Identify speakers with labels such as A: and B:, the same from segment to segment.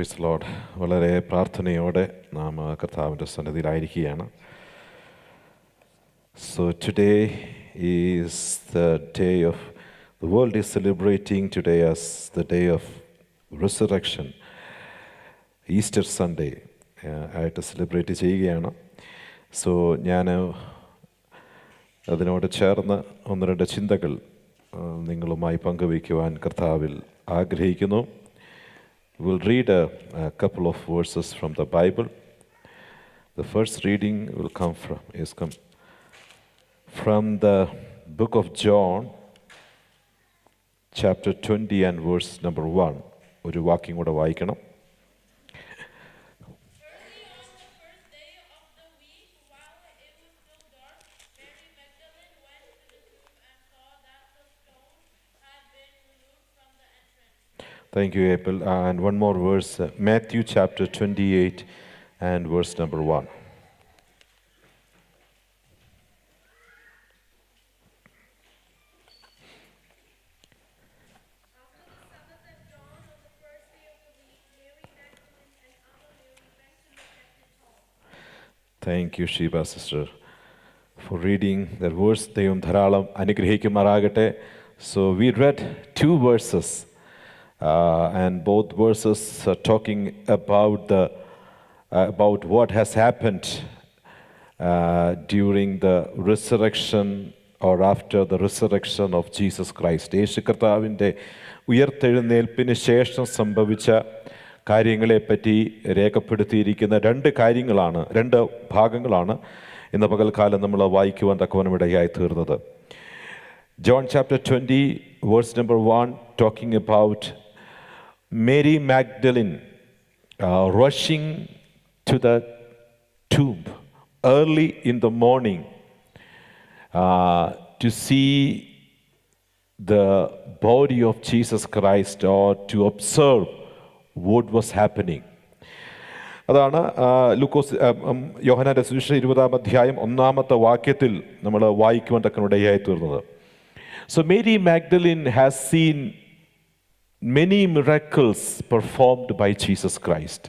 A: Praise the Lord. വളരെ പ്രാർത്ഥനയോടെ നാം കർത്താവിൻ്റെ സന്നിധിയിലായിരിക്കുകയാണ്. So today is the day of, the world is celebrating today as the day of resurrection, Easter Sunday ആയിട്ട് celebrate ചെയ്യുകയാണ്. So ഞാൻ അതിനോട് ചേർന്ന് ഒന്ന് രണ്ട് ചിന്തകൾ നിങ്ങളുമായി പങ്കുവയ്ക്കുവാൻ കർത്താവിൽ ആഗ്രഹിക്കുന്നു. We'll read a couple of verses from the Bible. The first reading will come from the book of John, chapter 20 and verse number 1. ഒരു വാക്യം കൂടെ വായിക്കണം. Thank you, April. And one more verse, Matthew chapter 28 and verse number 1. Thank you, Sheba sister, for reading that verse. ദൈവം ധാരാളം അനുഗ്രഹിക്കുമാറാകട്ടെ. So we read two verses. And both verses are talking about what has happened during the resurrection or after the resurrection of Jesus Christ. യേശു കർത്താവിൻ്റെ ഉയർത്തെഴുന്നേൽപ്പിന് ശേഷം സംഭവിച്ച കാര്യങ്ങളെപ്പറ്റി രേഖപ്പെടുത്തിയിരിക്കുന്ന രണ്ട് ഭാഗങ്ങളാണ് ഇന്ന് പകൽക്കാലം നമ്മൾ വായിക്കുവാൻ തക്കവണ്ണം ഇടയായി തീർന്നത്. John chapter 20 verse number 1 talking about Mary Magdalene rushing to the tomb early in the morning to see the body of Jesus Christ or to observe what was happening. അതാണ് യോഹന്നാന്റെ സുവിശേഷം 20-ാം അധ്യായം 1-ാമത്തെ വാക്യത്തിൽ നമ്മൾ വായിക്കുവാൻ തക്കനിടയായി തീർന്നത്. So Mary Magdalene has seen many miracles performed by Jesus Christ.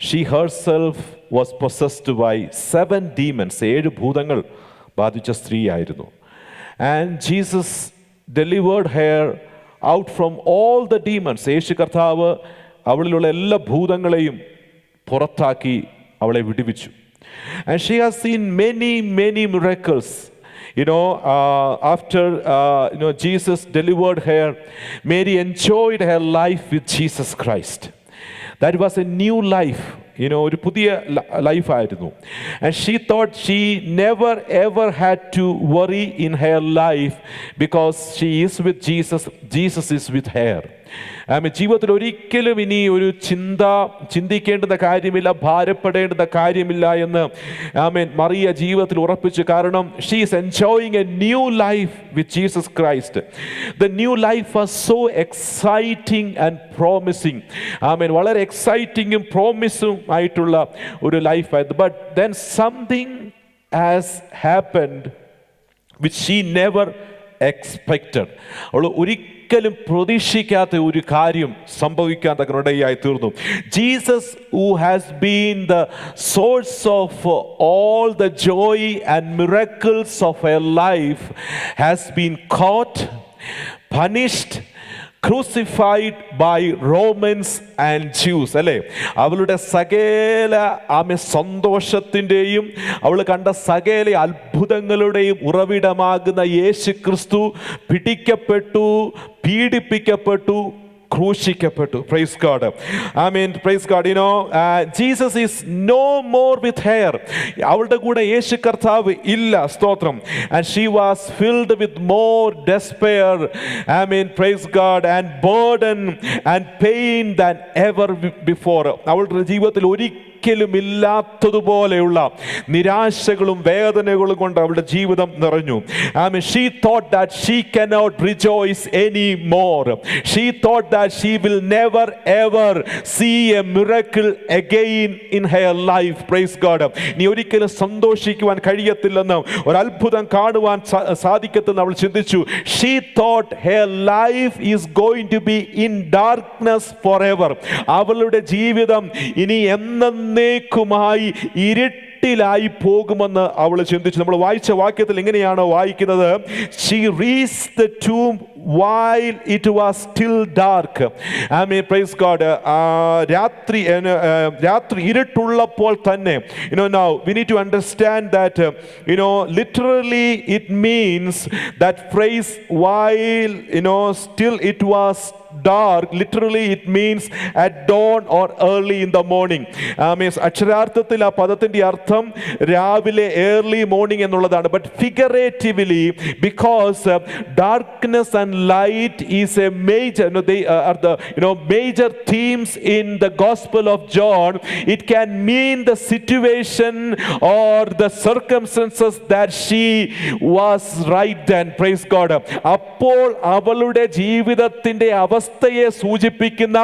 A: She herself was possessed by 7 demons. 7 ഭൂതങ്ങൾ ബാധിച്ച സ്ത്രീയായിരുന്നു. And Jesus delivered her out from all the demons. യേശു കർത്താവ് അവളിലുള്ള എല്ലാ ഭൂതങ്ങളെയും പുറത്താക്കി അവളെ വിടുവിച്ചു. And she has seen many miracles. After Jesus delivered her, Mary enjoyed her life with Jesus Christ. That was a new life, ഒരു പുതിയ ലൈഫായിരുന്നു. And she thought she never ever had to worry in her life because she is with Jesus. Jesus is with her. ജീവിതത്തിൽ ഒരിക്കലും ഇനി ഒരു ചിന്തിക്കേണ്ടുന്ന കാര്യമില്ല, ഭാരപ്പെടേണ്ടുന്ന കാര്യമില്ല എന്ന് മറിയ ജീവിതത്തിൽ ഉറപ്പിച്ചു. കാരണം she is enjoying a new life with Jesus Christ. The new life was so exciting and promising. വളരെ എക്സൈറ്റിങ്ങും പ്രോമിസും ആയിട്ടുള്ള ഒരു ലൈഫായിരുന്നു. But then something has happened which she never expected. അവൾ ഒരിക്കലും പ്രതീക്ഷിക്കാത്ത ഒരു കാര്യം സംഭവിക്കാൻ തക്കനിടയായി തീർന്നു. Jesus who has been the source of all the joy and miracles of her life has been caught, punished, crucified by Romans and Jews. അല്ലേ? അവളുടെ സകല സന്തോഷത്തിൻ്റെയും അവൾ കണ്ട സകല അത്ഭുതങ്ങളുടെയും ഉറവിടമാകുന്ന യേശു ക്രിസ്തു പിടിക്കപ്പെട്ടു, പീഡിപ്പിക്കപ്പെട്ടു, ക്രൂശിക്കപ്പെട്ടു. Praise God. Praise God. Jesus is no more with her. അവളുടെ കൂടെ യേശു കർത്താവ് ഇല്ല. സ്തോത്രം. And she was filled with more despair. Praise God. And burden and pain than ever before. അവളുടെ ജീവിതത്തിൽ ഒരിക്കലും ഇല്ലാത്തതുപോലെയുള്ള നിരാശകളും വേദനകളും കൊണ്ട് അവളുടെ ജീവിതം നിറഞ്ഞു. She thought that she cannot rejoice anymore. She thought that she will never ever see a miracle again in her life. Praise God. നീ ഒരിക്കലും സന്തോഷിക്കുവാൻ കഴിയത്തില്ലെന്ന്, ഒരു അത്ഭുതം കാണുവാൻ സാധിക്കത്തെന്ന് അവൾ ചിന്തിച്ചു. She thought her life is going to be in darkness forever. അവളുടെ ജീവിതം ഇനി എന്നേക്കുമായി ഇരുട്ടിലായി പോകുമെന്ന് അവൾ ചിന്തിച്ചു. നമ്മൾ വായിച്ച വാക്യത്തിൽ ഇങ്ങനെയാണ് വായിക്കുന്നത്, She reached the tomb while it was still dark. Praise God. രാത്രി ഇരുട്ടുള്ളപ്പോൾ തന്നെ, now we need to understand that literally it means that phrase while still it was dark, literally it means at dawn or early in the morning. അക്ഷരാർത്ഥത്തിൽ ആ പദത്തിന്റെ അർത്ഥം രാവിലെ early morning എന്നുള്ളതാണ്. But figuratively, because darkness and light is a major, they are the major themes in the Gospel of John, it can mean the situation or the circumstances that she was right then. Praise God. അപ്പോൾ അവളുടെ ജീവിതത്തിന്റെ അവസ്ഥയെ സൂചിപ്പിക്കുന്ന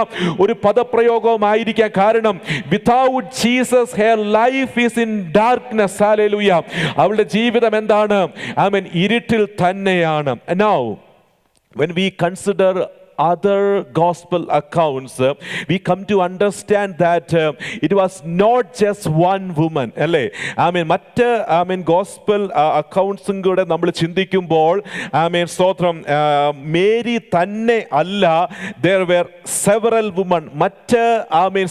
A: ഒരു പദപ്രയോഗമായിരിക്കാം. കാരണം without Jesus her life is in darkness. Hallelujah. അവളുടെ ജീവിതം എന്താണ്? ഇരുട്ടിൽ തന്നെയാണ്. Now when we consider other gospel accounts, we come to understand that it was not just one woman. അല്ലേ? മറ്റ് ഗോസ്പൽ അക്കൗണ്ട്സും കൂടെ നമ്മൾ ചിന്തിക്കുമ്പോൾ സ്തോത്രം, മേരി തന്നെ അല്ല, there were several women, മറ്റ്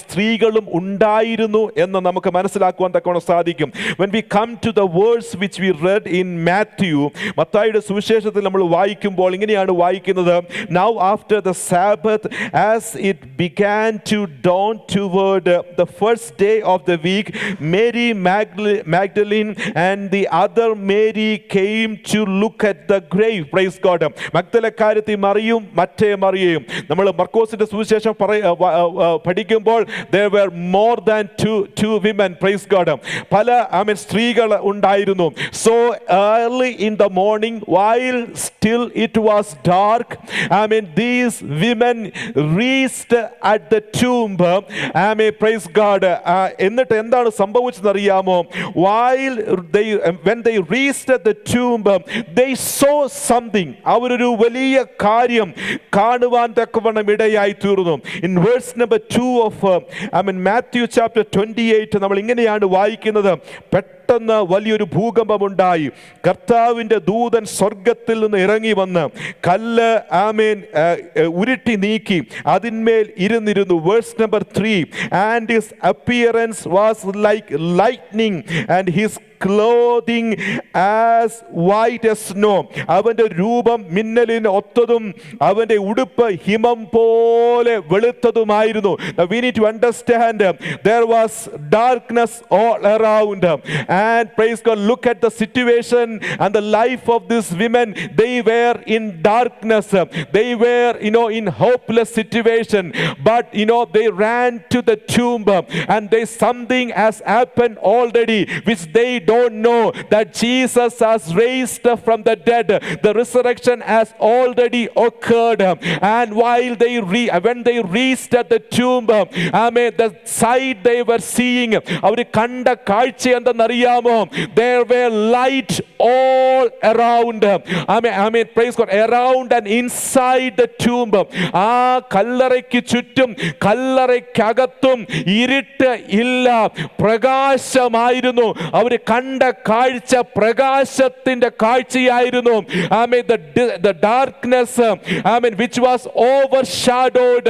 A: സ്ത്രീകളും ഉണ്ടായിരുന്നു എന്ന് നമുക്ക് മനസ്സിലാക്കുവാൻ തക്കവണ്ണം സാധിക്കും. When we come to the verse which we read in Matthew, മത്തായിയുടെ സുവിശേഷത്തിൽ നമ്മൾ വായിക്കുമ്പോൾ ഇങ്ങനെയാണ് വായിക്കുന്നത്, Now after the Sabbath, as it began to dawn toward the first day of the week, Mary Magdalene and the other Mary came to look at the grave. Praise God. മഗ്ദലക്കാരത്തി മറിയും മറ്റേ മറിയയും നമ്മൾ മർക്കോസിന്റെ സുവിശേഷം പഠിക്കുമ്പോൾ there were more than two women. Praise God. പല സ്ത്രീകൾ ഉണ്ടായിരുന്നു. So early in the morning, while still it was dark, these women reached at the tomb. Praise God. എന്നിട്ട് എന്താണ് സംഭവിച്ചതെന്നറിയാമോ? When they reached at the tomb, they saw something. അവരൊരു വലിയ കാര്യം കാണുവാൻ തക്കവണ്ണം ഇടയായി തീർന്നു. In verse number 2 of Matthew chapter 28 നമ്മൾ ഇങ്ങനെയാണ് വായിക്കുന്നത്, പെട്ടെന്ന് വലിയൊരു ഭൂകമ്പമുണ്ടായി. കർത്താവിന്റെ ദൂതൻ സ്വർഗത്തിൽ നിന്ന് ഇറങ്ങി വന്ന് കല്ല് ഉരുട്ടി നീക്കി അതിന്മേൽ ഇരുന്നിരുന്നു. Verse number 3, and his appearance was like lightning and his clothing as white as snow. അവന്റെ രൂപം മിന്നലിന് ഒത്തതും അവന്റെ ഉടുപ്പ് ഹിമം പോലെ വെളുത്തതുമായിരുന്നു. We need to understand there was darkness all around, and praise God, look at the situation and the life of these women. They were in darkness, they were in hopeless situation, but they ran to the tomb, and there something has happened already which they don't know, that Jesus has raised from the dead. The resurrection has already occurred, and when they reached at the tomb, the sight they were seeing, അവർ കണ്ട കാഴ്ച എന്തെന്നറിയാമോ? There were light all around. Praise God, around and inside the tomb. ആ കല്ലറയ്ക്ക് ചുറ്റും കല്ലറയ്ക്കകത്തും ഇരുട്ട് ഇല്ല, പ്രകാശമായിരുന്നു. അവർ കണ്ട കാഴ്ച പ്രകാശത്തിന്റെ കാഴ്ചയായിരുന്നു. The darkness which was overshadowed,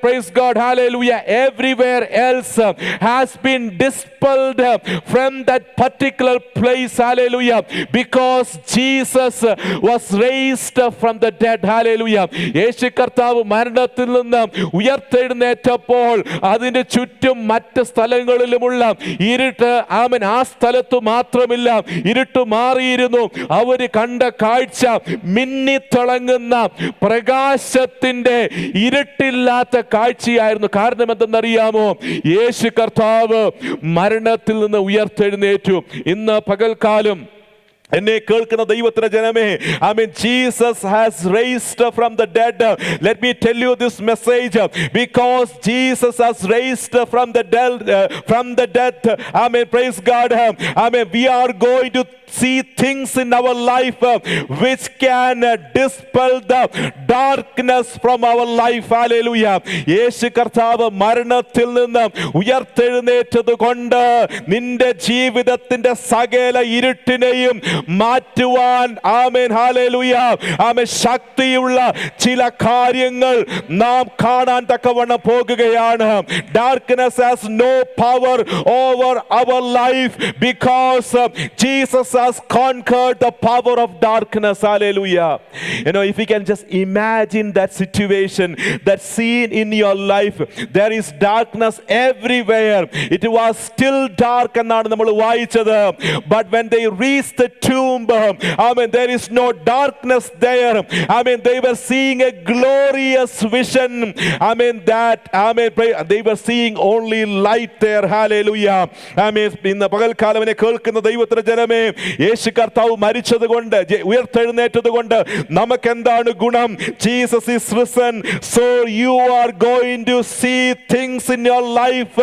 A: praise God, hallelujah, everywhere else has been dispelled from that particular place, hallelujah, because Jesus was raised from the dead. Hallelujah. യേശു കർത്താവ് മരണത്തിൽ നിന്ന് ഉയർത്തെഴുന്നേറ്റപ്പോൾ അതിന്റെ ചുറ്റും മറ്റ് സ്ഥലങ്ങളിലുമുള്ള ഇരുട്ട് ആ സ്ഥലം കാലത്ത് മാത്രമില്ല, ഇരുട്ട് മാറിയിരുന്നു. അവര് കണ്ട കാഴ്ച മിന്നിത്തിളങ്ങുന്ന പ്രകാശത്തിന്റെ ഇരുട്ടില്ലാത്ത കാഴ്ചയായിരുന്നു. കാരണം എന്തെന്നറിയാമോ? യേശു കർത്താവ് മരണത്തിൽ നിന്ന് ഉയർത്തെഴുന്നേറ്റു. ഇന്ന് പകൽക്കാലം എന്നെ കേൾക്കുന്ന ദൈവത്തിന്റെ ജനമേ, I mean, Jesus has raised from the dead. Let me tell you this message. Because Jesus has raised from the dead, I mean, praise God, I mean, we are going to see things in our life which can dispel the darkness from our life. Hallelujah. യേശു കർത്താവ് മരണത്തിൽ നിന്ന് ഉയർത്തെഴുന്നേറ്റത് കൊണ്ട് നിന്റെ ജീവിതത്തിന്റെ സകല ഇരുട്ടിനെയും മാറ്റുവാൻ, ആമേൻ, hallelujah, ആമേൻ, ശക്തിയുള്ള ചില കാര്യങ്ങൾ നാം കാണാൻ തക്കവണ്ണം പോകുകയാണ്. Darkness has no power over our life because Jesus has conquered the power of darkness. Hallelujah. You know, if you can just imagine that situation, that scene in your life, there is darkness everywhere. It was still dark എന്നാണ് നമ്മൾ വായിച്ചത്. But when they reached the tomb, I mean, there is no darkness there. I mean, they were seeing a glorious vision. I mean, they were seeing only light there. Hallelujah. I mean, ഇന്ന് പകൽക്കാലം കേൾക്കുന്ന ദൈവത്തിന്റെ ജനമേ, യേശു കർത്താവ് മരിച്ചത് കൊണ്ട്, ഉയർത്തെഴുന്നേറ്റത് കൊണ്ട് നമുക്ക് എന്താണ് ഗുണം? Jesus is risen, so you are going to see things in your life.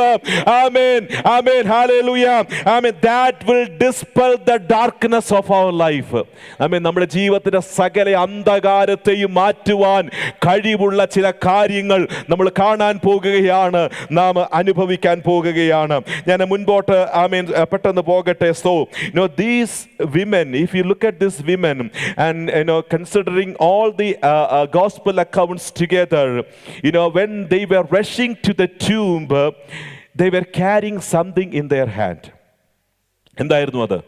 A: Amen. Amen. Hallelujah. Amen. That will dispel the darkness of our life. Amen. നമ്മുടെ ജീവിതത്തിന്റെ സകല അന്ധകാരത്തെയും മാറ്റുവാൻ കഴിവുള്ള ചില കാര്യങ്ങൾ നമ്മൾ കാണാൻ പോകുകയാണ്, നാം അനുഭവിക്കാൻ പോകുകയാണ്. ഞാൻ മുൻപോട്ട് പെട്ടെന്ന് പോകട്ടെ. So, you know, these women, if you look at these women and, you know, considering all the gospel accounts together, you know, when they were rushing to the tomb, they were carrying something in their hand. എന്തായിരുന്നു അത്?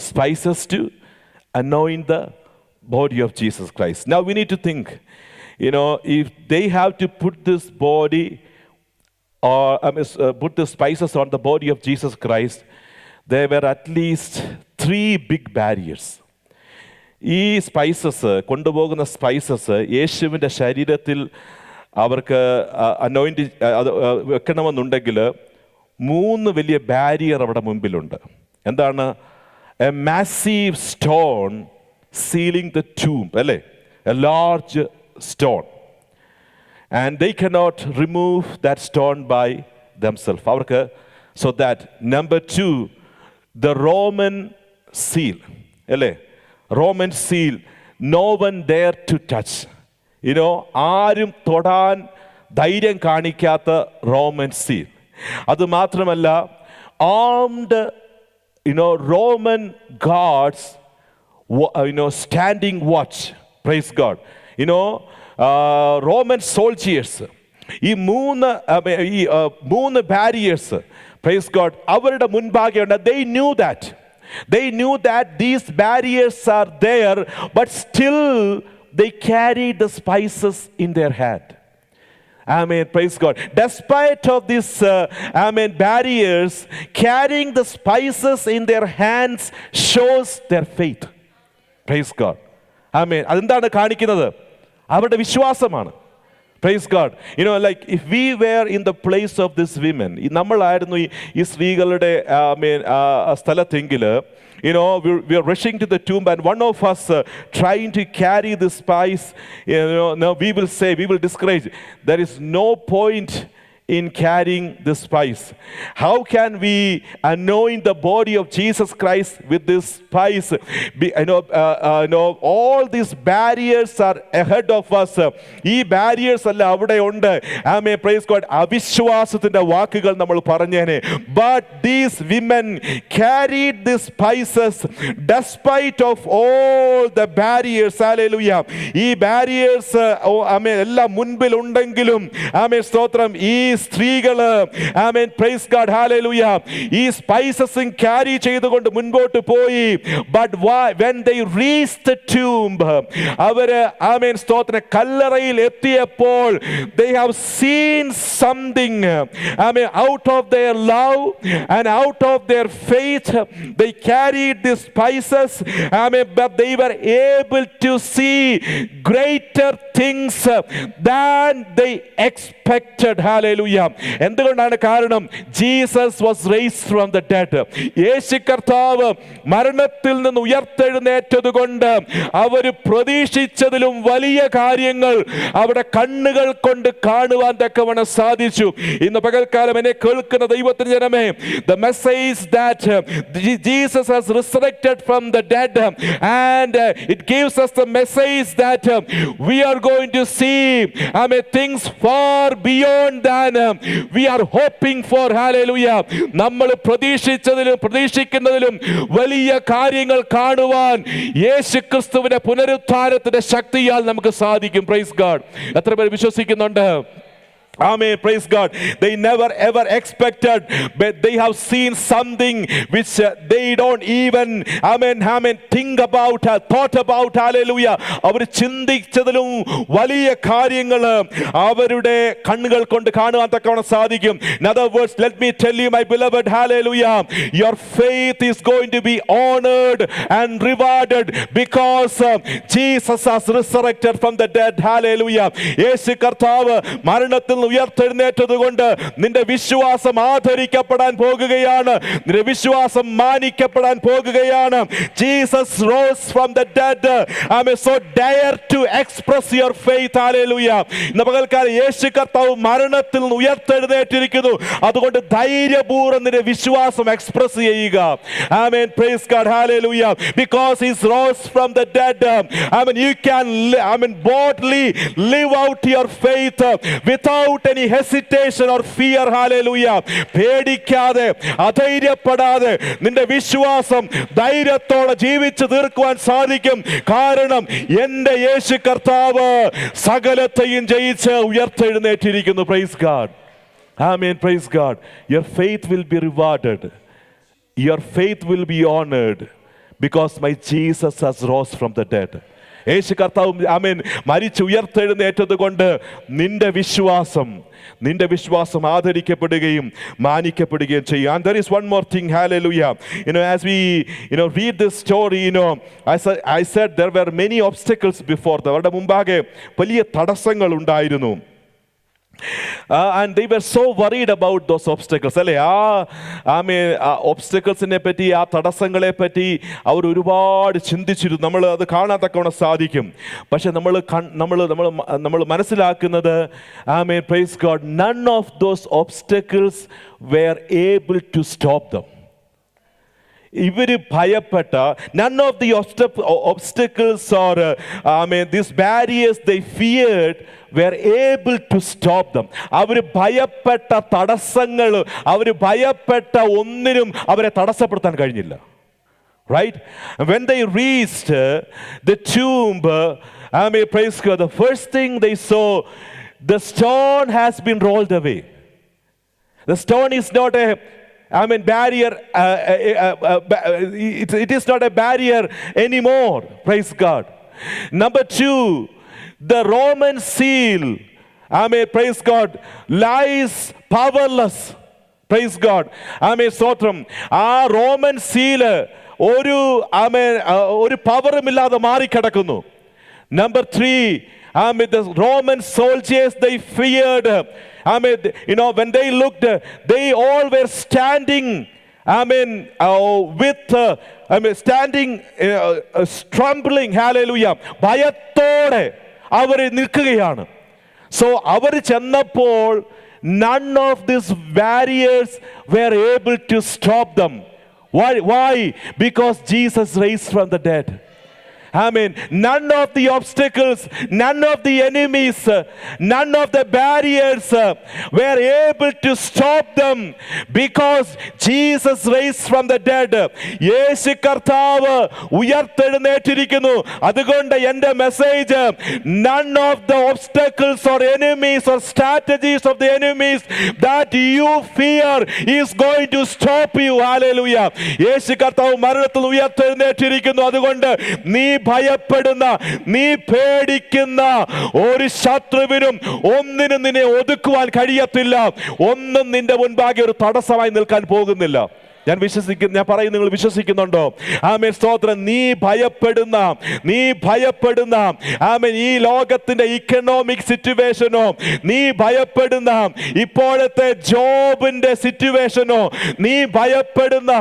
A: Spices to anoint the body of Jesus Christ. Now we need to think, you know, if they have to put this body or put the spices on the body of Jesus Christ, there were at least 3 big barriers. ഈ spices, കൊണ്ടുപോകുന്ന spices യേശുവിൻ്റെ ശരീരത്തിൽ അവർക്ക് anoint വെക്കണമെന്നുണ്ടെങ്കിൽ 3 വലിയ barrier അവിടെ മുമ്പിലുണ്ട്. എന്താണ്? A massive stone sealing the tomb, അല്ലേ? A large stone. And they cannot remove that stone by themselves. അവർക്ക്, so that number 2, the Roman seal, അല്ലേ? Roman seal, no one dare to touch. You know, ആരും തൊടാൻ ധൈര്യം കാണിക്കാത്ത Roman seal. അത് മാത്രമല്ല, armed, you know, Roman guards, you know, standing watch. Praise God. You know, Roman soldiers, ഈ 3 barriers, praise God, അവരുടെ മുൻപാകെ ഉണ്ട്. They knew that these barriers are there, but still they carried the spices in their hand. Amen. Praise God. Despite of these barriers, carrying the spices in their hands shows their faith. Praise God. Amen. അതെന്താണ് കാണിക്കുന്നത്? അവരുടെ വിശ്വാസമാണ്. Praise God. You know, like if we were in the place of this women, നമ്മളായിരുന്നു ഈ സ്ത്രീകളുടെ സ്ഥലത്തെങ്കിൽ, you know, we are rushing to the tomb and one of us trying to carry the spice, you know, now we will say, we will discourage. There is no point in carrying the spice. How can we anoint the body of Jesus Christ with this spice? All these barriers are ahead of us. ഈ barriers അല്ല അവിടെ ഉണ്ട്. Amen. Praise God. അവിശ്വാസത്തിന്റെ വാക്കുകൾ നമ്മൾ പറഞ്ഞേനെ. But these women carried these spices despite of all the barriers. Hallelujah. ഈ barriers എല്ലാം മുൻപിൽ ഉണ്ടെങ്കിലും, ആമേൻ, സ്തോത്രം, ഈ സ്ത്രീകള് ആമേൻ പ്രൈസ് ഗോഡ് ഹല്ലേലൂയ ഈ സ്പൈസസും ക്യാരി ചെയ്തുകൊണ്ട് മുൻപോട്ട് പോയി. But when they reached the tomb, അവര് ആമേൻ സ്തോത്രം കല്ലറയിൽ എത്തിയപ്പോൾ they have seen something, amen out of their love and out of their faith they carried the spices, amen but they were able to see greater things than they expected. Hallelujah. എന്തുകൊണ്ടാണ്? കാരണം Jesus was raised from the dead. യേശു കർത്താവ് മരണത്തിൽ നിന്ന് ഉയർത്തെഴുന്നേറ്റത് കൊണ്ട് അവര് പ്രതീക്ഷിച്ചതിലും വലിയ കാര്യങ്ങൾ അവിടെ കണ്ണുകൾ കൊണ്ട് കാണുവാൻ തക്കവണ്ണം സാധിച്ചു. ഇന്ന് പകൽക്കാലം എന്നെ കേൾക്കുന്ന ദൈവത്തിന്റെ ജനമേ, the message that Jesus has resurrected from the dead, and it gives us the message that we are going to see things far beyond than we are hoping for. Hallelujah. നമ്മൾ പ്രതീക്ഷിക്കുന്നതിലും വലിയ കാര്യങ്ങൾ കാണുവാൻ യേശുക്രിസ്തുവിന്റെ പുനരുത്ഥാനത്തിന്റെ ശക്തിയാൽ നമുക്ക് സാധിക്കും. Praise God. എത്ര പേർ വിശ്വസിക്കുന്നുണ്ട്? Amen. Praise God. They never ever expected, but they have seen something which they don't even think about, thought about. Hallelujah. അവർ ചിന്തിച്ചതിലും വലിയ കാര്യങ്ങൾ അവരുടെ കണ്ണുകൾ കൊണ്ട് കാണുവാൻ തക്കവണ്ണം സാധിക്കും. In other words, let me tell you, my beloved, hallelujah, your faith is going to be honored and rewarded because Jesus has resurrected from the dead. Hallelujah. യേശു കർത്താവ് മരണത്തിൽ ഉയർത്തെഴുന്നേറ്റത് കൊണ്ട് നിന്റെ വിശ്വാസം ആദരിക്കപ്പെടാൻ പോകുകയാണ്. നിന്റെ വിശ്വാസം മാനിക്കപ്പെടാൻ പോകുകയാണ്. Jesus rose from the dead. So dare to express your faith. Hallelujah. ഇന്ന് പകൽക്കാലം യേശു കർത്താവ് മരണത്തിൽ നിന്ന് ഉയർത്തെഴുന്നേറ്റിരിക്കുന്നു. അതുകൊണ്ട് ധൈര്യപൂർവ്വം നിന്റെ വിശ്വാസം എക്സ്പ്രസ് ചെയ്യുക. Amen. Praise God. Hallelujah. Because he rose from the dead, you can boldly live out your faith without any hesitation or fear. Hallelujah. പേടിക്കാതെ അധൈര്യപ്പെടാതെ നിന്റെ വിശ്വാസം ധൈര്യത്തോടെ ജീവിച്ചു തീർക്കുവാൻ സാധിക്കും. കാരണം എൻ്റെ യേശു കർത്താവ് സകലത്തെയും ജയിച്ച് ഉയർത്തെഴുന്നേറ്റിരിക്കുന്നു. Praise God. Amen. Praise God. Your faith will be rewarded. Your faith will be honored because my Jesus has rose from the dead. യേശു കർത്താവ് ആമേൻ മരിച്ച് ഉയർത്തെഴുന്നേറ്റത് കൊണ്ട് നിന്റെ വിശ്വാസം ആദരിക്കപ്പെടുകയും മാനിക്കപ്പെടുകയും ചെയ്യും. And there is one more thing. Hallelujah. As we read this story, I said there were many obstacles before them. അവരുടെ മുമ്പാകെ വലിയ തടസ്സങ്ങൾ ഉണ്ടായിരുന്നു. And they were so worried about those obstacles. അല്ലേ? ഒബ്സ്റ്റക്കിൾസിനെ പറ്റി, ആ തടസ്സങ്ങളെ പറ്റി അവർ ഒരുപാട് ചിന്തിച്ചിരുന്നു. നമ്മൾ അത് കാണാത്തക്കവണ്ണം സാധിക്കും. പക്ഷെ നമ്മൾ മനസ്സിലാക്കുന്നത് praise God, none of those obstacles were able to stop them. ഇവര് ഭയപ്പെട്ട none of the obstacles or these barriers they feared were able to stop them. അവർ ഭയപ്പെട്ട തടസ്സങ്ങൾ, അവർ ഭയപ്പെട്ട ഒന്നിനും അവരെ തടസ്സപ്പെടുത്താൻ കഴിഞ്ഞില്ല. Right? When they reached the tomb, praise God, the first thing they saw, the stone has been rolled away. The stone is not a barrier. It is not a barrier anymore. Praise God. Number 2, the Roman seal, praise God, lies powerless. Praise God. സ്തോത്രം. ആ Roman seal ഒരു പവറും ഇല്ലാതെ മാറിക്കിടക്കുന്നു. Number 3, the Roman soldiers, they feared. When they looked, they all were standing. Standing, trembling. Hallelujah. ഭയത്തോടെ അവർ നിൽക്കുകയാണ്. So അവർ ചെന്നപ്പോൾ none of these barriers were able to stop them. Why? Because Jesus raised from the dead. Amen. None of the obstacles, none of the enemies, none of the barriers were able to stop them because Jesus raised from the dead. യേശു കർത്താവ് ഉയർത്തെഴുന്നേറ്റിരിക്കുന്നു. അതുകൊണ്ട് എൻ്റെ message, none of the obstacles or enemies or strategies of the enemies that you fear is going to stop you. Hallelujah. യേശു കർത്താവ് മരണത്തിൽ ഉയർത്തെഴുന്നേറ്റിരിക്കുന്നു. അതുകൊണ്ട് നീ ഭയപ്പെടുന്ന, നീ പേടിക്കുന്ന ഒരു ശത്രുവിനും ഒന്നിനും നിന്നെ ഒതുക്കുവാൻ കഴിയത്തില്ല. ഒന്നും നിന്റെ മുൻപാകെ ഒരു തടസ്സമായി നിൽക്കാൻ പോകുന്നില്ല. ഞാൻ പറയും, നിങ്ങൾ വിശ്വസിക്കുന്നുണ്ടോ? ആമേൻ, സ്തോത്രം. നീ ഭയപ്പെടുന്ന ആമേൻ ഈ ലോകത്തിന്റെ ഇക്കണോമിക് സിറ്റുവേഷനോ, നീ ഭയപ്പെടുന്ന ഇപ്പോഴത്തെ ജോബിന്റെ സിറ്റുവേഷനോ, നീ ഭയപ്പെടുന്ന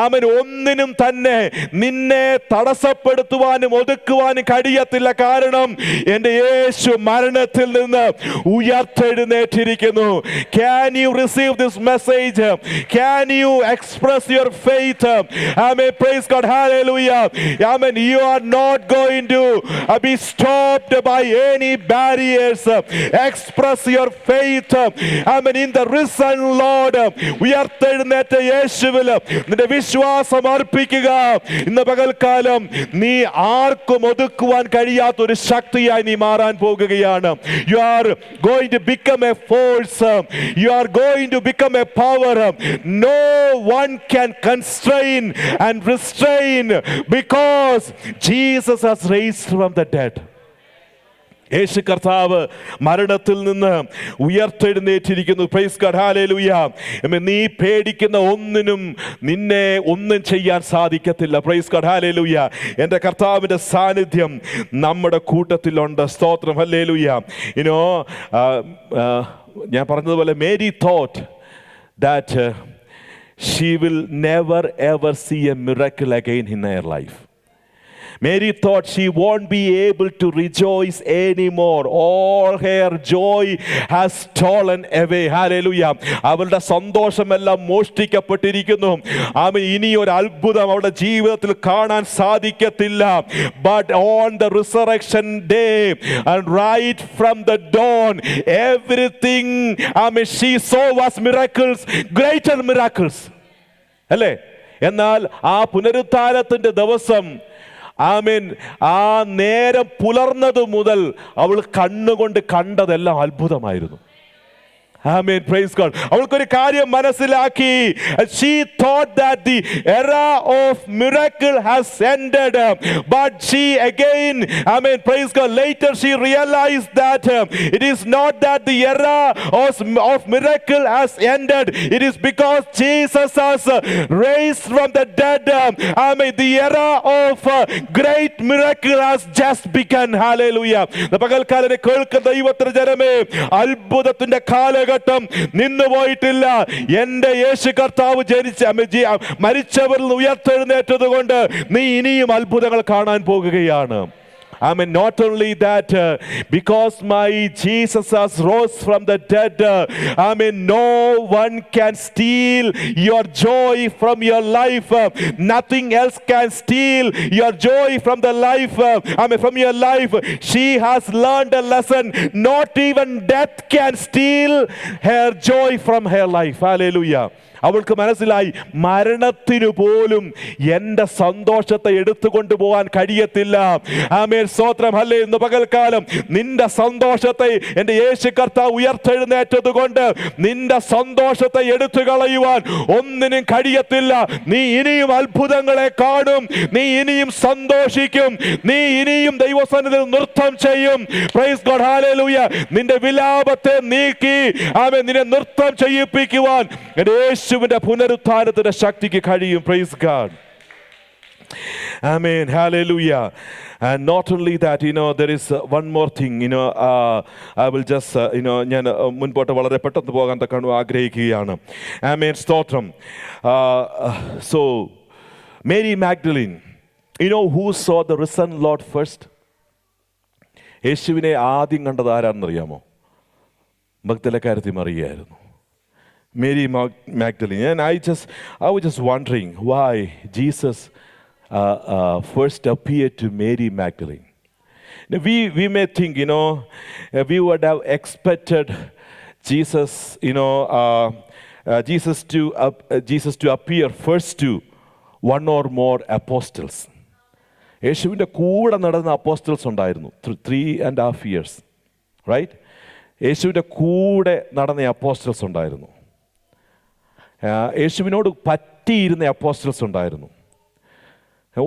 A: ആമേൻ ഒന്നിനും തന്നെ നിന്നെ തടസ്സപ്പെടുത്തുവാനും ഒതുക്കുവാനും കഴിയത്തില്ല. കാരണം എൻ്റെ യേശു മരണത്തിൽ നിന്ന് ഉയർത്തെഴുന്നേറ്റിരിക്കുന്നു. Can you receive this message? Can you express your faith? Amen. Praise God. Hallelujah. Amen. You are not going to be stopped by any barriers. Express your faith. Amen. In the risen Lord. ഉയർത്തെഴുന്നേറ്റ യേശുവിൽ നിന്റെ വിശ്വാസം അർപ്പിക്കുക. ഇന്ന് പകൽക്കാലം നീ ആർക്കും ഒതുക്കുവാൻ കഴിയാത്തൊരു ശക്തിയായി നീ മാറാൻ പോകുകയാണ്. You are going to become a force. You are going to become a power. No one can constrain and restrain because Jesus has raised from the dead. യേശു കർത്താവ് മരണത്തിൽ നിന്ന് ഉയർത്തെഴുന്നേറ്റിരിക്കുന്നു. Praise God. ഹല്ലേലൂയ. നീ പേടിക്കുന്ന ഒന്നിനും നിന്നെ ഒന്നും ചെയ്യാൻ സാധിക്കത്തില്ല. Praise God. ഹല്ലേലൂയ. എൻ്റെ കർത്താവിൻ്റെ സാന്നിധ്യം നമ്മുടെ കൂട്ടത്തിലുണ്ട്. സ്തോത്രം. ഹല്ലേലൂയ. ഞാൻ പറഞ്ഞതുപോലെ Mary thought that she will never ever see a miracle again in her life. Mary thought she won't be able to rejoice anymore. All her joy has stolen away. Hallelujah. അവളുടെ സന്തോഷമെല്ലാം മോഷ്ടിക്കപ്പെട്ടിരിക്കുന്നു. ആമേൻ. ഇനി ഒരു അത്ഭുതം അവളുടെ ജീവിതത്തിൽ കാണാൻ സാധിക്കത്തില്ല. But on the resurrection day and right from the dawn, everything she saw was miracles, greater miracles. അല്ലേ? എന്നാൽ ആ പുനരുത്ഥാനത്തിന്റെ ദിവസം ആമേൻ, ആ നേരം പുലർന്നത് മുതൽ അവൾ കണ്ണുകൊണ്ട് കണ്ടതെല്ലാം അത്ഭുതമായിരുന്നു. Amen. Praise God. അവൾക്കൊരു കാര്യം മനസ്സിലാക്കി. She thought that the era of miracle has ended, but she again, amen, praise God, later she realized that it is not that the era of miracle has ended. It is because Jesus has raised from the dead. Amen. The era of great miracle has just begun. Hallelujah. പകൽക്കാലനെ കേൾക്കുന്ന ദൈവത്തിന്റെ ജനമേ, അത്ഭുതത്തിന്റെ കാലഘട്ടം നിന്നു പോയിട്ടില്ല. എൻ്റെ യേശു കർത്താവ് മരിച്ചവരിൽ ഉയർത്തെഴുന്നേറ്റത് കൊണ്ട് നീ ഇനിയും അത്ഭുതങ്ങൾ കാണാൻ പോകുകയാണ്. Amen. Not only that, because my Jesus has rose from the dead, amen, no one can steal your joy from your life. Nothing else can steal your joy from the life, from your life. She has learned a lesson. Not even death can steal her joy from her life. Hallelujah. അവൾക്ക് മനസ്സിലായി, മരണത്തിനു പോലും എൻ്റെ സന്തോഷത്തെ എടുത്തുകൊണ്ടു പോകാൻ കഴിയത്തില്ല. ആമേൻ, സ്തോത്രം. Hallelujah. ഇന്ന് പകൽക്കാലം നിന്റെ സന്തോഷത്തെ എൻ്റെ യേശു കർത്താവ് ഉയർത്തെഴുന്നേറ്റത് കൊണ്ട് നിന്റെ സന്തോഷത്തെ എടുത്തു കളയുവാൻ ഒന്നിനും കഴിയത്തില്ല. നീ ഇനിയും അത്ഭുതങ്ങളെ കാണും, നീ ഇനിയും സന്തോഷിക്കും, നീ ഇനിയും ദൈവസന്നിധിയിൽ നൃത്തം ചെയ്യും. Praise God. ഹല്ലേലൂയ. നിന്റെ വിലാപത്തെ നീക്കി ആമേൻ നിന്നെ നൃത്തം ചെയ്യിപ്പിക്കുവാൻ യേശുവിന്റെ പുനരുത്ഥാനത്തിന്റെ ശക്തിക്ക് കഴിയും. Praise God. Amen. Hallelujah. And not only that, there is one more thing. I will just, ഞാൻ മുൻപോട്ട് വളരെ പെട്ടെന്ന് പോകാൻ തക്കവണ്ണം ആഗ്രഹിക്കുകയാണ്. Amen. സ്തോത്രം. So, Mary Magdalene, who saw the risen Lord first? യേശുവിനെ ആദ്യം കണ്ടത് ആരാണെന്നറിയാമോ? മഗ്ദലക്കാരത്തി മറിയയായിരുന്നു. Mary Magdalene. And I was just wondering why Jesus first appeared to Mary Magdalene. Now, we may think, we would have expected Jesus, Jesus to appear first to one or more apostles. യേശുവിൻ്റെ കൂടെ നടന്ന apostles ഉണ്ടായിരുന്നു 3.5 years, right? യേശുവിൻ്റെ കൂടെ നടന്ന apostles ഉണ്ടായിരുന്നു. യേശുവിനോട് പറ്റിയിരുന്ന apostles ഉണ്ടായിരുന്നു.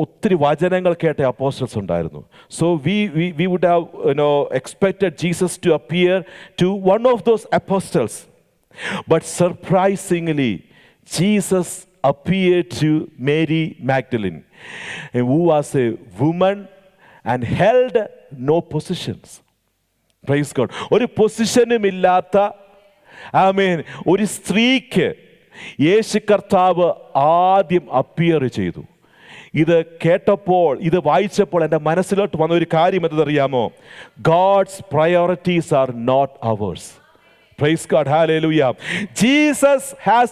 A: ഒത്തിരി വചനങ്ങൾ കേട്ട അപ്പോസ്റ്റൽസ് ഉണ്ടായിരുന്നു. So we would have expected Jesus to appear to one of those apostles. But surprisingly, Jesus appeared to Mary Magdalene, who was a woman and held no positions. Praise God. ഒരു പൊസിഷനും ഇല്ലാത്ത ഒരു സ്ത്രീക്ക് യേശു കർത്താവ് ആദ്യം appear ചെയ്തു. ഇത് കേട്ടപ്പോൾ, ഇത് വായിച്ചപ്പോൾ എൻ്റെ മനസ്സിലോട്ട് വന്ന ഒരു കാര്യം എന്തെന്നറിയാമോ? God's priorities are not ours. Praise God. Hallelujah. Jesus has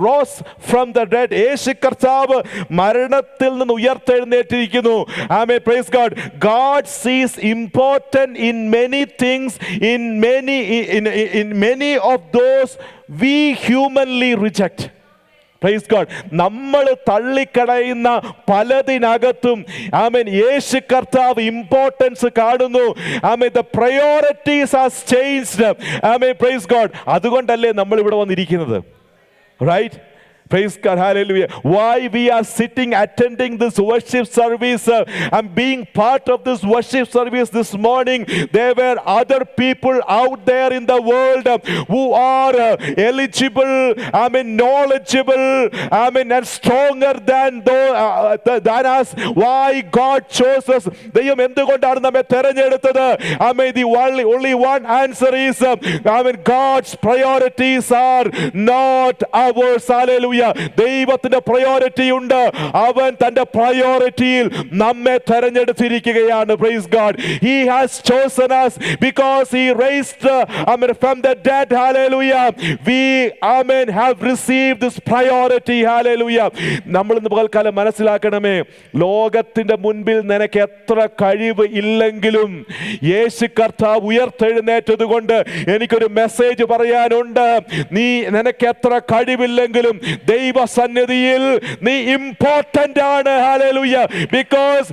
A: rose from the dead. യേശു കർത്താവ് മരണത്തിൽ നിന്ന് ഉയർത്തെഴുന്നേറ്റിരിക്കുന്നു. Amen. Praise God. God sees important in many things, in many of those we humanly reject. Praise God. നമ്മൾ തള്ളിക്കളയുന്ന പലതിനകത്തും യേശു കർത്താവ് importance കാണുന്നു. The priorities are changed. Praise God. അതുകൊണ്ടല്ലേ നമ്മൾ ഇവിടെ വന്നിരിക്കുന്നത്, right? Praise God. Hallelujah. Why we are sitting attending this worship service and being part of this worship service this morning, there were other people out there in the world who are eligible, knowledgeable, and stronger than us. Why God chose us? ദൈവം എന്തുകൊണ്ടാണ് നമ്മെ തെരഞ്ഞെടുത്തത്? The only one answer is God's priorities are not ours. Hallelujah. ദൈവത്തിന്റെ priority ഉണ്ട്. അവൻ തന്റെ പ്രയോറിറ്റിയിൽ നമ്മെ തെരഞ്ഞെടുത്തിരിക്കുകയാണ്. Praise God. He has chosen us because he raised from the dead. Hallelujah. We have received this priority. Hallelujah. നമ്മൾ ഇന്ന് പകൽക്കാലം മനസ്സിലാക്കണമേ, ലോകത്തിന്റെ മുൻപിൽ നിനക്ക് എത്ര കഴിവ് ഇല്ലെങ്കിലും യേശു കർത്താവ് ഉയർത്തെഴുന്നേറ്റത് കൊണ്ട് എനിക്കൊരു മെസ്സേജ് പറയാനുണ്ട്. നിനക്ക് എത്ര കഴിവില്ലെങ്കിലും ദൈവസന്നിധിയിൽ നീ ഇമ്പോർട്ടന്റ് ആണ്. Hallelujah. Because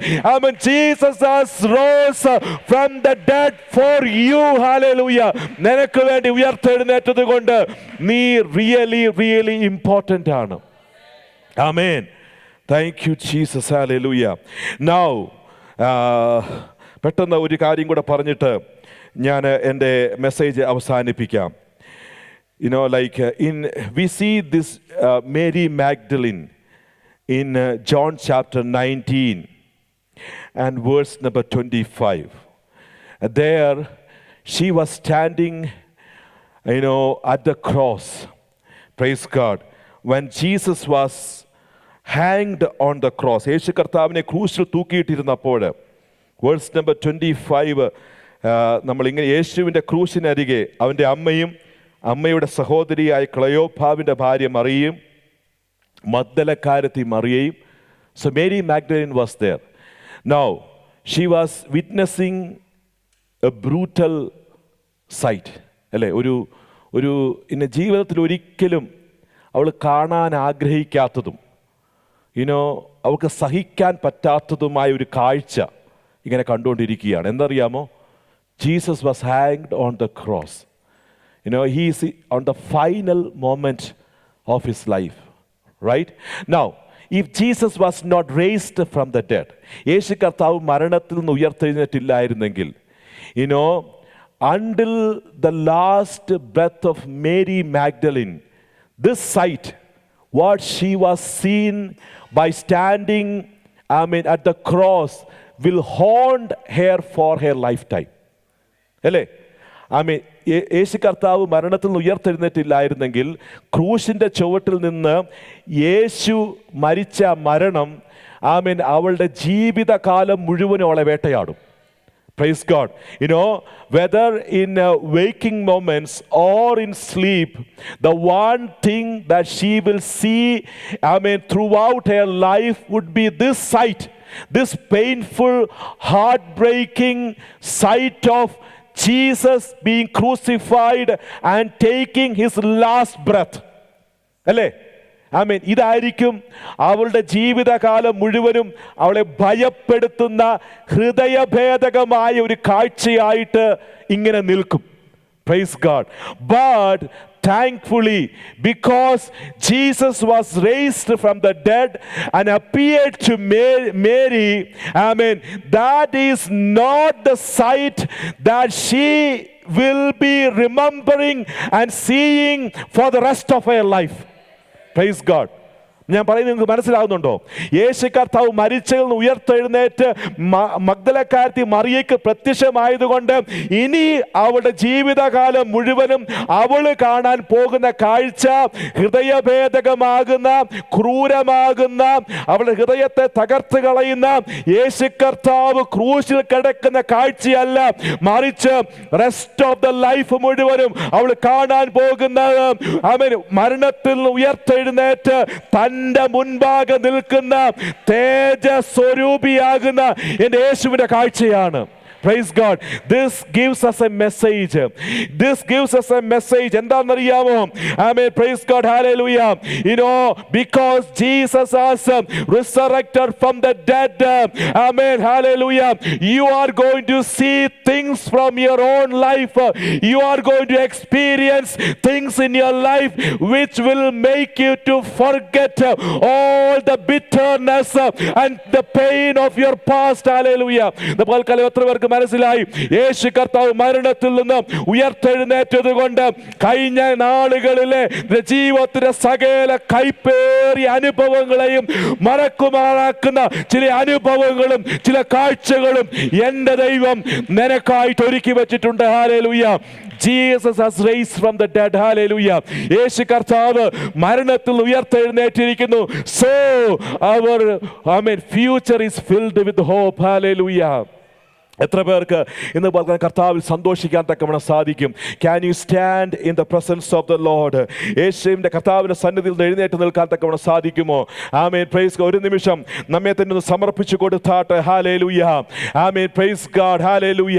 A: Jesus has rose from the dead for you. Hallelujah. നിനക്ക് വേണ്ടി ഉയർത്തെഴുന്നേറ്റത് കൊണ്ട് നീ really important ആണ്. Amen. Thank you Jesus. Hallelujah. Now പെട്ടെന്ന് ഒരു കാര്യം കൂടെ പറഞ്ഞിട്ട് ഞാൻ എൻ്റെ മെസ്സേജ് അവസാനിപ്പിക്കാം. We see this Mary Magdalene in John chapter 19 and verse number 25. There she was standing, at the cross. Praise God. When Jesus was hanged on the cross. യേശു കർത്താവിനെ ക്രൂശിൽ തൂക്കിയിട്ടിരുന്നപ്പോൾ വേഴ്സ് നമ്പർ 25 നമ്മളിങ്ങനെ യേശുവിൻ്റെ ക്രൂശിനരികെ അവൻ്റെ അമ്മയുടെ സഹോദരിയായ ക്ലയോപ്പാവിൻ്റെ ഭാര്യ മറിയയും മഗ്ദലക്കാരത്തി മറിയയും. So Mary Magdalene was there. Now she was witnessing a brutal sight. അല്ലേ? ഒരു ജീവിതത്തിൽ ഒരിക്കലും അവൾ കാണാൻ ആഗ്രഹിക്കാത്തതും അവൾക്ക് സഹിക്കാൻ പറ്റാത്തതുമായ ഒരു കാഴ്ച ഇങ്ങനെ കണ്ടുകൊണ്ടിരിക്കുകയാണ്. എന്തറിയാമോ? Jesus was hanged on the cross. He is on the final moment of his life, right? Now, if Jesus was not raised from the dead, യേശു കർത്താവ് മരണത്തിൽ നിന്ന് ഉയർത്തെഴുന്നേറ്റില്ലായിരുന്നെങ്കിൽ, until the last breath of Mary Magdalene, this sight, what she was seen by standing, at the cross, will haunt her for her lifetime. അല്ലേ? യേശു കർത്താവ് മരണത്തിൽ നിന്ന് ഉയർത്തെഴുന്നേറ്റില്ലായിരുന്നെങ്കിൽ ക്രൂശിൻ്റെ ചുവട്ടിൽ നിന്ന് യേശു മരിച്ച മരണം അവളുടെ ജീവിതകാലം മുഴുവനും അവളെ വേട്ടയാടും. Praise God. You know, whether in waking moments or in sleep, the one thing that she will see, throughout her life would be this sight, this painful, heartbreaking sight of Jesus being crucified and taking his last breath. അല്ലേ? ഇതായിരിക്കും അവളുടെ ജീവിതകാലം മുഴുവനും അവളെ ഭയപ്പെടുത്തുന്ന ഹൃദയഭേദകമായ ഒരു കാഴ്ചയായിട്ട് ഇങ്ങനെ നിൽക്കും. Praise God. But thankfully, because Jesus was raised from the dead and appeared to Mary, that is not the sight that she will be remembering and seeing for the rest of her life. Praise God. ഞാൻ പറയുന്നത് നിങ്ങൾക്ക് മനസ്സിലാകുന്നുണ്ടോ? യേശു കർത്താവ് മരിച്ചതിൽ നിന്ന് ഉയർത്തെഴുന്നേറ്റ് മഗ്ദലക്കാരത്തി മറിയയ്ക്ക് പ്രത്യക്ഷമായതുകൊണ്ട് ഇനി അവളുടെ ജീവിതകാലം മുഴുവനും അവൾ കാണാൻ പോകുന്ന കാഴ്ച ഹൃദയഭേദകമാകുന്ന, ക്രൂരമാകുന്ന, അവളുടെ ഹൃദയത്തെ തകർത്ത് കളയുന്ന യേശു കർത്താവ് ക്രൂശിൽ കിടക്കുന്ന കാഴ്ചയല്ല, മറിച്ച് റെസ്റ്റ് ഓഫ് ദ ലൈഫ് മുഴുവനും അവൾ കാണാൻ പോകുന്നത് മരണത്തിൽ നിന്ന് ഉയർത്തെഴുന്നേറ്റ് തന്റെ മുൻപാകെ നിൽക്കുന്ന തേജസ്വരൂപിയാകുന്ന എൻ്റെ യേശുവിന്റെ കാഴ്ചയാണ്. Praise God. This gives us a message. This gives us a message. എന്താണെന്നറിയാമോ? Praise God. Hallelujah. You know, because Jesus has resurrected from the dead. Hallelujah. You are going to see things from your own life. You are going to experience things in your life which will make you to forget all the bitterness and the pain of your past. Hallelujah. മനസ്സിലായി യേശു കർത്താവ് മരണത്തിൽ നിന്ന് ഉയർത്തെഴുന്നേറ്റത് കൊണ്ട് കഴിഞ്ഞ നാളുകളിലെ ജീവിതത്തിന്റെ സകല കൈപ്പേറിയ അനുഭവങ്ങളെയും മറക്കുമാറാക്കുന്ന ചില അനുഭവങ്ങളും ചില കാഴ്ചകളും എൻ്റെ ദൈവം നിനക്കായിട്ട് ഒരുക്കി വെച്ചിട്ടുണ്ട്. Hallelujah. Jesus has raised from the dead. Hallelujah. യേശു കർത്താവ് മരണത്തിൽ ഉയർത്തെഴുന്നേറ്റിരിക്കുന്നു. So our future is filled with hope. Hallelujah. എത്ര പേർക്ക് ഇന്ന് കർത്താവിൽ സന്തോഷിക്കാൻ തക്കവണ്ണം സാധിക്കും? Can you stand in the presence of the Lord? യേശുവിൻ്റെ കർത്താവിൻ്റെ സന്നിധിയിൽ എഴുന്നേറ്റ് നിൽക്കാൻ തക്കവണ്ണം സാധിക്കുമോ? പ്രൈസ്. ഒരു നിമിഷം നമ്മെ തന്നെ ഒന്ന് സമർപ്പിച്ചു കൊടുത്താട്ടെ. ഹല്ലേലൂയ. Praise God. ഹല്ലേലൂയ.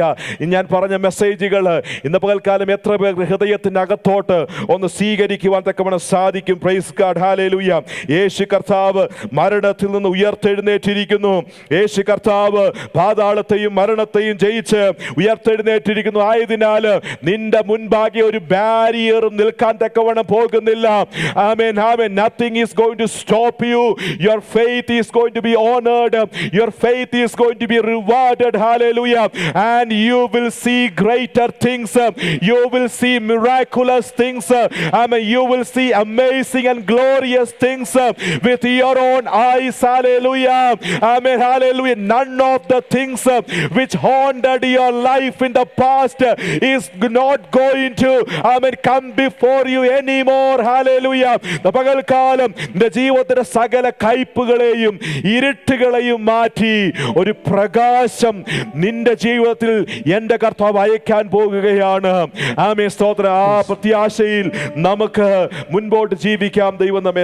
A: ഞാൻ പറഞ്ഞ മെസ്സേജുകൾ ഇന്ന് പകൽക്കാലം എത്ര പേർ ഹൃദയത്തിൻ്റെ അകത്തോട്ട് ഒന്ന് സ്വീകരിക്കുവാൻ തക്കവണ്ണം സാധിക്കും? Praise God. ഹല്ലേലൂയ. യേശു കർത്താവ് മരണത്തിൽ നിന്ന് ഉയർത്തെഴുന്നേറ്റിരിക്കുന്നു. യേശു കർത്താവ് പാതാളത്തെയും മരണ ജയിച്ച് ഉയർത്തെഴുന്നേറ്റിരിക്കുന്നു. ആയതിനാൽ നിന്റെ മുൻപാകെ ഒരു ബാരിയറും നിൽക്കാൻ തക്കവണ്ണം പോകുന്നില്ല. Nothing is going to stop you. Your faith is going to be honored. Your faith is going to be rewarded. Hallelujah. And you will see greater things. You will see miraculous things. You will see amazing and glorious things with your own eyes. Hallelujah. Hallelujah. None of the things which haunted your life in the past is not going to come before you anymore. Hallelujah. പകൽക്കാലം നിന്റെ ജീവിതത്തിന്റെ സകല കയ്പുകളെയും ഇരുട്ടുകളെയും മാറ്റി ഒരു പ്രകാശം നിന്റെ ജീവിതത്തിൽ എൻ്റെ കർത്താവ് അയക്കാൻ പോകുകയാണ്. സ്തോത്രം. ആ പ്രത്യാശയിൽ നമുക്ക് മുൻപോട്ട് ജീവിക്കാം. ദൈവം നമ്മെ